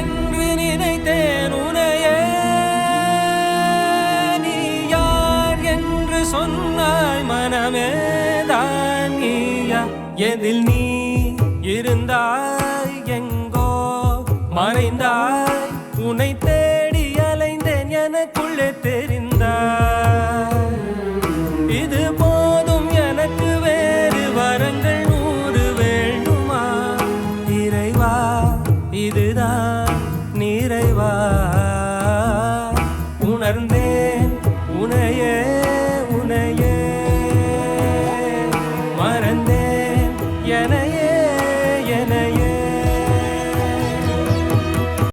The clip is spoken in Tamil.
என்று நினைத்தேன் உனையே. நீ யார் என்று சொன்னாய் மனமே தான் நீயா? எதில் நீ இருந்தாய் எங்கோ மறைந்தாய், உன்னை தேடி அலைந்தேன் எனக்குள்ளே தெரிந்தாய். இது போதும் எனக்கு, வேறு வரங்கள் 100 வேண்டுமா? இறைவா இதுதான் நிறைவா?